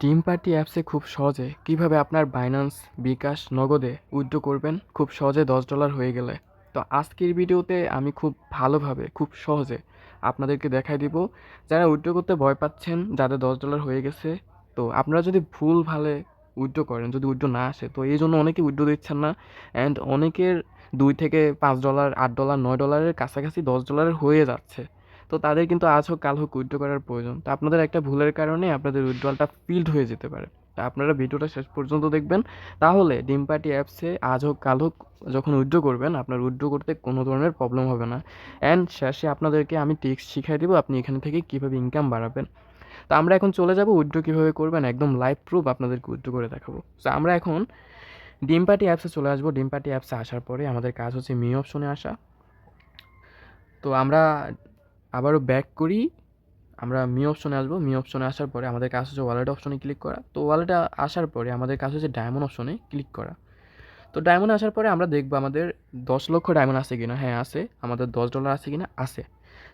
Team party অ্যাপসে খুব সহজে কিভাবে আপনার বাইন্যান্স, বিকাশ, নগদে উইথড্র করবেন খুব সহজে $10 হয়ে গেলে। তো আজকের ভিডিওতে আমি খুব ভালোভাবে খুব সহজে আপনাদেরকে দেখাই দিব, যারা উইথড্র করতে ভয় পাচ্ছেন, যাদের $10 হয়ে গেছে। তো আপনারা যদি ভুলভালে উইথড্র করেন, যদি উইথড্র না আসে, তো এই জন্য অনেকে উইথড্র দিচ্ছেন না। অ্যান্ড অনেকের $2 থেকে $5, $8, $9 কাছাকাছি $10 হয়ে যাচ্ছে। তো তাদের কিন্তু আজ হোক কাল হোক উইথড্র করার প্রয়োজন। তো আপনাদের একটা ভুলের কারণে আপনাদের উইথড্রলটা ফিল্ড হয়ে যেতে পারে। তা আপনারা ভিডিওটা শেষ পর্যন্ত দেখবেন, তাহলে ডিম পার্টি অ্যাপসে আজ হোক কাল হোক যখন উইথড্র করবেন, আপনার উইথড্র করতে কোনো ধরনের প্রবলেম হবে না। অ্যান্ড শেষে আপনাদেরকে আমি টিপস শিখিয়ে দেবো আপনি এখান থেকে কীভাবে ইনকাম বাড়াবেন। তো আমরা এখন চলে যাব উইথড্র কীভাবে করবেন, একদম লাইভ প্রুফ আপনাদেরকে উইথড্র করে দেখাবো। তো আমরা এখন ডিম পার্টি অ্যাপসে চলে আসবো। ডিম পার্টি অ্যাপসে আসার পরে আমাদের কাজ হচ্ছে মি অপশনে আসা। তো আমরা আবারও ব্যাক করি, আমরা মি অপশনে আসবো। মি অপশনে আসার পরে আমাদের কাজ হচ্ছে ওয়ালেট অপশনে ক্লিক করা। তো ওয়ালেটে আসার পরে আমাদের কাজ হচ্ছে ডায়মন্ড অপশনে ক্লিক করা। তো ডায়মন্ডে আসার পরে আমরা দেখবো আমাদের 10 লক্ষ ডায়মন্ড আছে কিনা। হ্যাঁ আছে। আমাদের $10 আছে কিনা, আছে।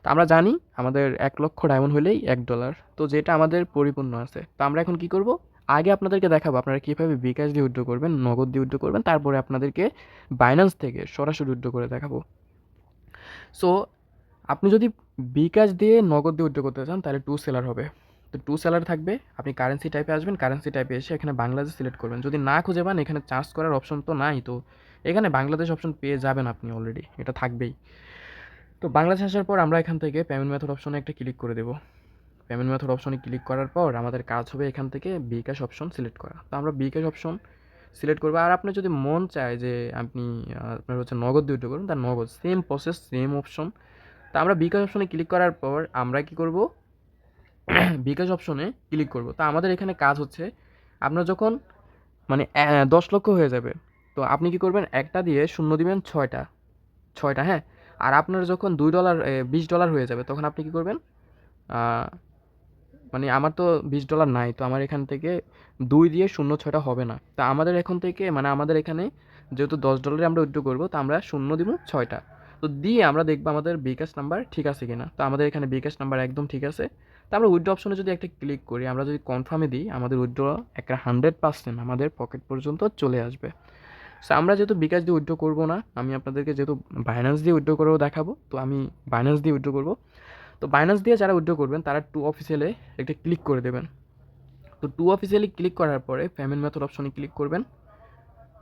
তো আমরা জানি আমাদের 1 লক্ষ ডায়মন্ড হলেই $1। তো যেটা আমাদের পরিপূর্ণ আছে। তো আমরা এখন কি করব, আগে আপনাদেরকে দেখাবো আপনারা কীভাবে বিকাশ দিয়ে উইথড্র করবেন, নগদ দিয়ে উইথড্র করবেন, তারপরে আপনাদেরকে বাইন্যান্স থেকে সরাসরি উইথড্র করে দেখাবো। সো আপনি যদি বিকাশ দিয়ে নগদ দিয়ে উইথড্র করতে চান, তাহলে টু সেলার হবে। তো টু সেলার থাকবে, আপনি কারেন্সি টাইপে আসবেন, কারেন্সি টাইপে এসে এখানে বাংলাদেশ সিলেক্ট করবেন। যদি না খুঁজে পান, এখানে চার্জ করার অপশন তো নাই, তো এখানে বাংলাদেশ অপশন পেয়ে যাবেন আপনি, অলরেডি এটা থাকবেই। তো বাংলাদেশ আসার পর আমরা এখান থেকে পেমেন্ট মেথড অপশনে একটা ক্লিক করে দেবো। পেমেন্ট মেথড অপশনে ক্লিক করার পর আমাদের কাজ হবে এখান থেকে বিকাশ অপশন সিলেক্ট করা। তো আমরা বিকাশ অপশন সিলেক্ট করবো। আর আপনার যদি মন চায় যে আপনি আপনার হচ্ছে নগদ দিয়ে উইথড্র করুন, তার নগদ সেম প্রসেস, সেম অপশন। তো আমরা বিকাশ অপশনে ক্লিক করার পর আমরা কি করব, বিকাশ অপশনে ক্লিক করব। তো আমাদের এখানে কাজ হচ্ছে, আপনার যখন মানে 10 লক্ষ হয়ে যাবে, তো আপনি কি করবেন, একটা দিয়ে শূন্য দিবেন ছয়টা, ছয়টা, হ্যাঁ। আর আপনার যখন $2 $20 হয়ে যাবে, তখন আপনি কি করবেন, মানে আমার তো $20 নাই, তো আমার এখান থেকে 2 দিয়ে শূন্য ছয়টা হবে না। তা আমাদের এখন থেকে মানে আমাদের এখানে যেহেতু $10 আমরা উইথড্র করবো, তো আমরা শূন্য দিব ছয়টা। তো দিয়ে আমরা দেখবো আমাদের বিকাশ নাম্বার ঠিক আছে কিনা। তো আমাদের এখানে বিকাশ নাম্বার একদম ঠিক আছে। তো আমরা উইথড্র অপশনে যদি একটা ক্লিক করি, আমরা যদি কনফার্মে দিই, আমাদের উইথড্র একটা 100% আমাদের পকেট পর্যন্ত চলে আসবে। সো আমরা যেহেতু বিকাশ দিয়ে উইথড্র করবো না, আমি আপনাদেরকে যেহেতু বাইন্যান্স দিয়ে উইথড্র করেও দেখাবো, তো আমি বাইন্যান্স দিয়ে উইথড্র করবো। তো বাইন্যান্স দিয়ে যারা উইথড্র করবেন, তারা টু অফিসিয়ালে একটা ক্লিক করে দেবেন। তো টু অফিসিয়ালি ক্লিক করার পরে পেমেন্ট মেথড অপশনে ক্লিক করবেন।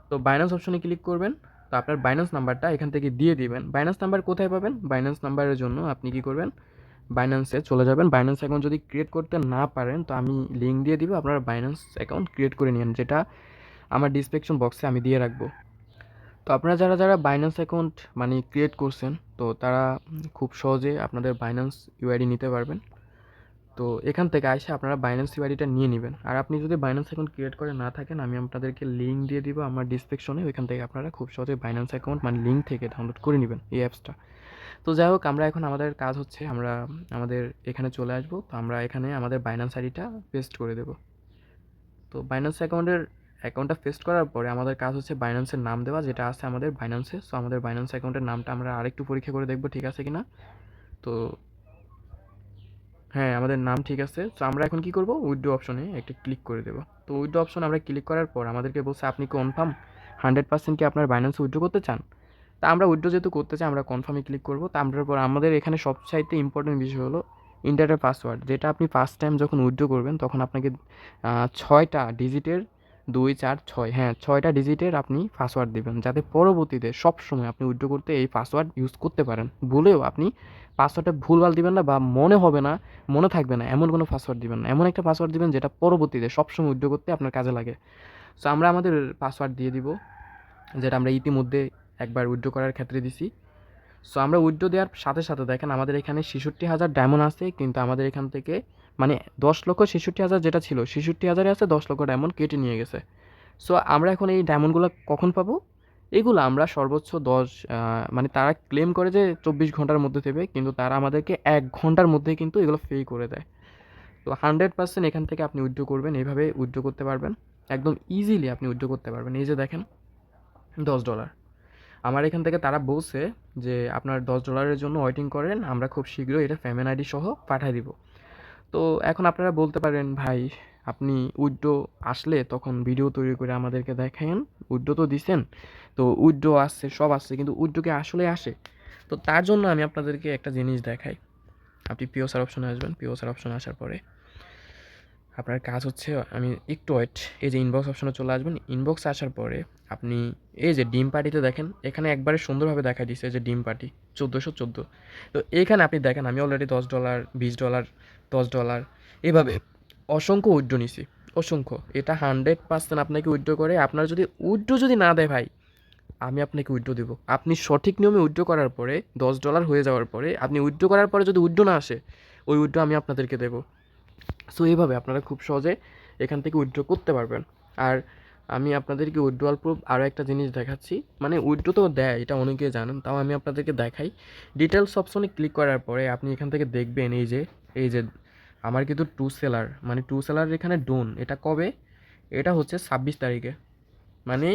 তো বাইন্যান্স অপশনে ক্লিক করবেন। তো আপনার বাইন্যান্স নাম্বারটা এখান থেকে দিয়ে দিবেন। বাইন্যান্স নাম্বার কোথায় পাবেন, বাইন্যান্স নাম্বারের জন্য আপনি কি করবেন, বাইন্যান্সে চলে যাবেন। বাইন্যান্স অ্যাকাউন্ট যদি ক্রিয়েট করতে না পারেন, তো আমি লিঙ্ক দিয়ে দিব, আপনারা বাইন্যান্স অ্যাকাউন্ট ক্রিয়েট করে নিন, যেটা আমার ডিসক্রিপশন বক্সে আমি দিয়ে রাখবো। তো আপনারা যারা যারা বাইন্যান্স অ্যাকাউন্ট মানে ক্রিয়েট করছেন, তো তারা খুব সহজে আপনাদের বাইন্যান্স ইউআইডি নিতে পারবেন। তো এখান থেকে এসে আপনারা বাইন্যান্স ইউআইডিটা নিয়ে নেবেন। আর আপনি যদি বাইন্যান্স অ্যাকাউন্ট ক্রিয়েট করে না থাকেন, আমি আপনাদেরকে লিঙ্ক দিয়ে দিব আমার ডিসক্রিপশনে, ওইখান থেকে আপনারা খুব সহজে বাইন্যান্স অ্যাকাউন্ট মানে লিঙ্ক থেকে ডাউনলোড করে নেবেন এই অ্যাপসটা। তো যাই হোক, আমরা এখন আমাদের কাজ হচ্ছে আমরা আমাদের এখানে চলে আসবো। তো আমরা এখানে আমাদের বাইন্যান্স আইডিটা পেস্ট করে দেবো। তো বাইন্যান্স অ্যাকাউন্টটা পেস্ট করার পরে আমাদের কাজ হচ্ছে বাইন্যান্সের নাম দেওয়া, যেটা আছে আমাদের বাইন্যান্সে। সো আমাদের বাইন্যান্স অ্যাকাউন্টের নামটা আমরা আরেকটু পরীক্ষা করে দেখবো ঠিক আছে কিনা। তো হ্যাঁ, আমাদের নাম ঠিক আছে। তো আমরা এখন কি করব, উইথড্র অপশনে একটা ক্লিক করে দেবো। তো উইথড্র অপশন আমরা ক্লিক করার পর আমাদেরকে বলছে আপনি কনফার্ম 100% কি আপনার বাইন্যান্সে উইথড্র করতে চান। তা আমরা উইথড্র যেহেতু করতে চাই, আমরা কনফার্মে ক্লিক করবো। তারপর আমাদের এখানে সবচাইতে ইম্পর্টেন্ট বিষয় হলো ইন্টারনেট পাসওয়ার্ড, যেটা আপনি ফার্স্ট টাইম যখন উইথড্র করবেন, তখন আপনাকে 6টা ডিজিটের, 2 4 6, হ্যাঁ 6টা ডিজিটের আপনি পাসওয়ার্ড দেবেন, যাতে পরবর্তীতে সবসময় আপনি উইথড্র করতে এই পাসওয়ার্ড ইউজ করতে পারেন। ভুলেও আপনি পাসওয়ার্ডটা ভুলভাল দিবেন না, বা মনে হবে না, মনে থাকবে না, এমন কোনো পাসওয়ার্ড দিবেন না। এমন একটা পাসওয়ার্ড দিবেন যেটা পরবর্তীতে সবসময় উইথড্র করতে আপনার কাজে লাগে। সো আমরা আমাদের পাসওয়ার্ড দিয়ে দিব, যেটা আমরা ইতিমধ্যে একবার উইথড্র করার ক্ষেত্রে দিছি। সো আমরা উইথড্র দেওয়ার সাথে সাথে দেখেন আমাদের এখানে 66,000 ডায়মন্ড আছে, কিন্তু আমাদের এখান থেকে মানে 10,66,000 যেটা ছিল, 66,000 আছে, 10 লক্ষ ডায়মন্ড কেটে নিয়ে গেছে। সো আমরা এখন এই ডায়মন্ডগুলো কখন পাবো, এগুলো আমরা সর্বোচ্চ মানে তারা ক্লেম করে যে 24 ঘন্টার মধ্যে দেবে, কিন্তু তারা আমাদেরকে 1 ঘন্টার মধ্যে কিন্তু এগুলো পে করে দেয়। তো 100% এখান থেকে আপনি উইথড্র করবেন, এইভাবে উইথড্র করতে পারবেন, একদম ইজিলি আপনি উইথড্র করতে পারবেন। এই যে দেখেন $10, আমার এখান থেকে তারা বলছে যে আপনার $10 জন্য ওয়েটিং করেন, আমরা খুব শীঘ্রই এটা পেমেন্ট আইডি সহ পাঠিয়ে দিব। তো এখন আপনারা বলতে পারেন ভাই আপনি উইথড্র আসলে তখন ভিডিও তৈরি করে আমাদেরকে দেখায়েন। উইথড্র তো দিছেন, তো উইথড্র আসছে, সব আসছে, কিন্তু উইথড্র কি আসলে আসে? তো তার জন্য আমি আপনাদেরকে একটা জিনিস দেখাই। আপনি পিওসার অপশনে আসবেন। পিওসার অপশনে আসার পরে আপনার কাজ হচ্ছে, আমি একটু ওয়েট, এই যে ইনবক্স অপশনে চলে আসবেন। ইনবক্সে আসার পরে আপনি এই যে ডিম পার্টিতে দেখেন, এখানে একবারে সুন্দরভাবে দেখা দিচ্ছে যে ডিম পার্টি 1414। তো এইখানে আপনি দেখেন আমি অলরেডি $10, $20, $10 এভাবে অসংখ্য উইথড্র নিছি, অসংখ্য। এটা 100% আপনাকে উইথড্র করে। আপনার যদি উইথড্র যদি না দেয় ভাই, আমি আপনাকে উইথড্র দেবো। আপনি সঠিক নিয়মে উইথড্র করার পরে $10 হয়ে যাওয়ার পরে, আপনি উইথড্র করার পরে যদি উইথড্র না আসে, ওই উইথড্র আমি আপনাদেরকে দেবো। সো এইভাবে আপনারা খুব সহজে এখান থেকে উইথড্র করতে পারবেন। আর আমি আপনাদেরকে উইথড্রয়াল প্রুফ আরও একটা জিনিস দেখাচ্ছি, মানে উইথড্র তো দেয়, এটা অনেকেই জানেন, তাও আমি আপনাদেরকে দেখাই। ডিটেলস অপশনে ক্লিক করার পরে আপনি এখান থেকে দেখবেন এই যে আমার কিন্তু টু সেলার, মানে টু সেলার এখানে ডোন, এটা কবে? এটা হচ্ছে 26 তারিখে, মানে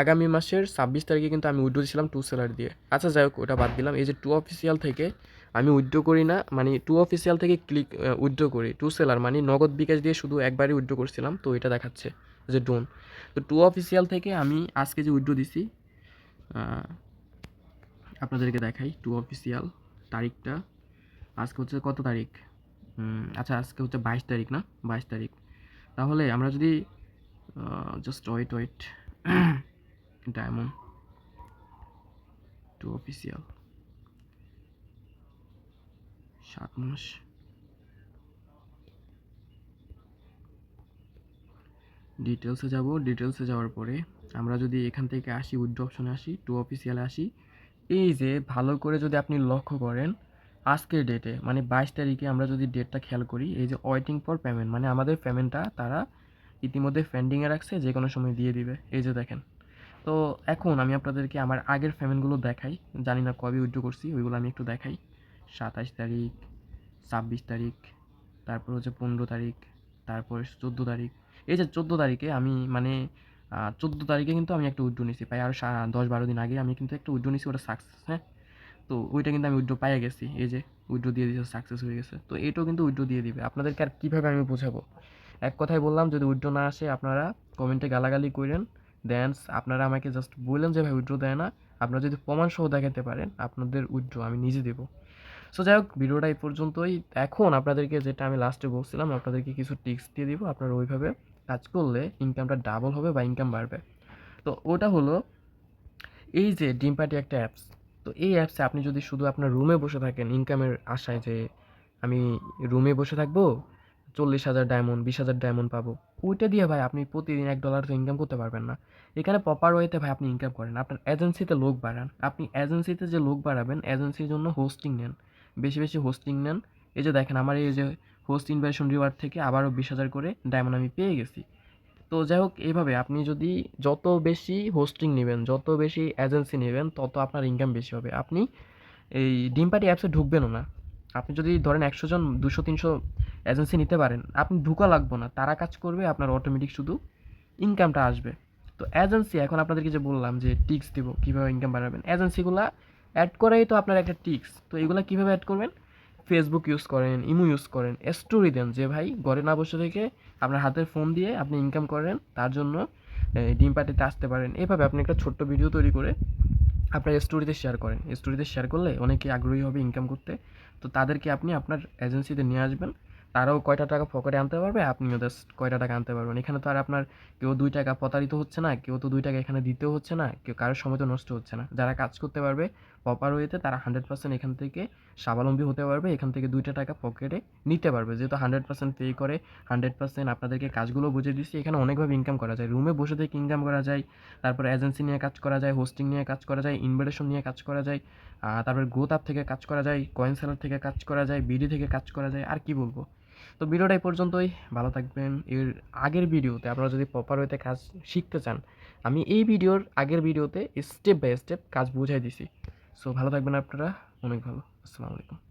আগামী মাসের 26 তারিখে কিন্তু আমি উইথড্র দিয়েছিলাম টু সেলার দিয়ে। আচ্ছা যাই হোক, ওটা বাদ দিলাম। এই যে টু অফিসিয়াল থেকে আমি উইথড্র করি না, মানে টু অফিসিয়াল থেকে উইথড্র করি। টু সেলার মানে নগদ বিকাশ দিয়ে শুধু একবারই উইথড্র করছিলাম, তো এটা দেখাচ্ছে যে ডোন। তো টু অফিসিয়াল থেকে আমি আজকে যে উইথড্র দিছি, আপনাদেরকে দেখাই টু অফিসিয়াল তারিখটা। আজকে হচ্ছে কত তারিখ? আচ্ছা আজকে হচ্ছে 22 তারিখ, না 22 তারিখ। তাহলে আমরা যদি just wait diamond to official 7 মাস, ডিটেলসে যাব। ডিটেলসে যাওয়ার পরে আমরা যদি এখান থেকে আসি, উইথড্র অপশনে আসি, টু অফিসিয়ালে আসি, এই যে ভালো করে যদি আপনি লক্ষ্য করেন আজকের ডেটে, মানে 22 তারিখে আমরা যদি ডেটটা খেয়াল করি, এই যে ওয়েটিং ফর পেমেন্ট, মানে আমাদের পেমেন্টটা তারা ইতিমধ্যে পেন্ডিংয়ে রাখছে, যে কোনো সময় দিয়ে দিবে। এই যে দেখেন। তো এখন আমি আপনাদেরকে আমার আগের পেমেন্টগুলো দেখাই, জানি না কবে উইথড্র করছি, ওইগুলো আমি একটু দেখাই। 27 তারিখ, 26 তারিখ, তারপর হচ্ছে 15 তারিখ, তারপর 14 তারিখ। এই যে 14 তারিখে আমি মানে 14 তারিখে কিন্তু আমি একটা উইথড্র নিছি, প্রায় আরও 10-12 দিন আগে আমি কিন্তু একটা উইথড্র নিছি, ওটা সাকসেস। হ্যাঁ, তো ওইটা কিন্তু আমি উইথড্র পাইয়া গেছি, এই যে উইথড্র দিয়ে দিয়েছে, সাকসেস হয়ে গেছে। তো এটাও কিন্তু উইথড্র দিয়ে দিবে। আপনাদেরকে আর কীভাবে আমি বোঝাবো? এক কথায় বললাম, যদি উইথড্র না আসে আপনারা কমেন্টে গালাগালি করেন, দেন আপনারা আমাকে জাস্ট বললেন যে ভাই উইথড্র দেয় না। আপনারা যদি প্রমাণসহ দেখাতে পারেন আপনাদের উইথড্র, আমি নিজে দেবো। সো যাই হোক, ভিডিওটা এই পর্যন্তই। এখন আপনাদেরকে যেটা আমি লাস্টে বলছিলাম, আপনাদেরকে কিছু টিপস দিয়ে দিব। আপনারা ওইভাবে কাজ করলে ইনকামটা ডাবল হবে বা ইনকাম বাড়বে। তো ওটা হলো এই যে ড্রিম পার্টি একটা অ্যাপস। তো এই অ্যাপসে আপনি যদি শুধু আপনার রুমে বসে থাকেন ইনকামের আশায়, যে আমি রুমে বসে থাকবো, 40,000 ডায়মন্ড, 20,000 ডায়মন্ড পাবো, ওইটা দিয়ে ভাই আপনি প্রতিদিন $1 তো ইনকাম করতে পারবেন না। এখানে প্রপার ওয়েতে ভাই আপনি ইনকাম করেন, আপনার এজেন্সিতে লোক বাড়ান। আপনি এজেন্সিতে যে লোক বাড়াবেন, এজেন্সির জন্য হোস্টিং নেন, বেশি বেশি হোস্টিং নেন। এই যে দেখেন আমার এই যে হোস্ট ইনভাইটেশন রিওয়ার্ড থেকে আবারও 20,000 করে ডায়মন্ড আমি পেয়ে গেছি। তো যাই হোক, এইভাবে আপনি যদি যত বেশি হোস্টিং নেবেন, যত বেশি এজেন্সি নেবেন, তত আপনার ইনকাম বেশি হবে। আপনি এই ডিম পার্টি অ্যাপসে ঢুকবেনও না। আপনি যদি ধরেন 100 জন 200-300 এজেন্সি নিতে পারেন, আপনি ঢুকা লাগবে না, তারা কাজ করবে, আপনার অটোমেটিক শুধু ইনকামটা আসবে। তো এজেন্সি, এখন আপনাদেরকে যে বললাম যে টিক্স দিব কীভাবে ইনকাম বাড়াবেন, এজেন্সিগুলা অ্যাড করাই তো আপনার একটা টিক্স। তো এগুলো কীভাবে অ্যাড করবেন? ফেসবুক ইউজ করেন, ইমো ইউজ করেন, স্টোরি দেন যে ভাই ঘরে না বসে থেকে আপনার হাতের ফোন দিয়ে আপনি ইনকাম করেন, তার জন্য ডিম পার্টিতে আসতে পারেন। এভাবে আপনি একটা ছোট্ট ভিডিও তৈরি করে আপনার স্টোরিতে শেয়ার করেন। স্টোরিতে শেয়ার করলে অনেকে আগ্রহী হবে ইনকাম করতে। তো তাদেরকে আপনি আপনার এজেন্সিতে নিয়ে আসবেন, তারাও কয়টা টাকা পকেটে আনতে পারবে, আপনিও জাস্ট কয়টা টাকা আনতে পারবেন। এখানে তো আর আপনার কেউ 2 টাকা প্রতারিত হচ্ছে না, কেউ তো 2 টাকা এখানে দিতেও হচ্ছে না, কেউ কারোর সময় তো নষ্ট হচ্ছে না। যারা কাজ করতে পারবে প্রপার ওয়েতে, তারা 100% এখান থেকে স্বাবলম্বী হতে পারবে, এখান থেকে 2টা টাকা পকেটে নিতে পারবে। যেহেতু 100% পে করে, 100% আপনাদেরকে কাজগুলো বুঝিয়ে দিচ্ছি। এখানে অনেকভাবে ইনকাম করা যায়, রুমে বসে থেকে ইনকাম করা যায়, তারপর এজেন্সি নিয়ে কাজ করা যায়, হোস্টিং নিয়ে কাজ করা যায়, ইনভাইটেশন নিয়ে কাজ করা যায়, তারপরে গ্রোথ আপ থেকে কাজ করা যায়, কয়েন সেলার থেকে কাজ করা যায়, বিডি থেকে কাজ করা যায়, আর কি বলবো। তো ভিডিওটা এই পর্যন্তই, ভালো থাকবেন। এর আগের ভিডিওতে আপনারা যদি প্রপার ওয়েতে কাজ শিখতে চান, আমি এই ভিডিওর আগের ভিডিওতে স্টেপ বাই স্টেপ কাজ বুঝাই দিছি। সো ভালো থাকবেন আপনারা, অনেক ভালো। আসসালামু আলাইকুম।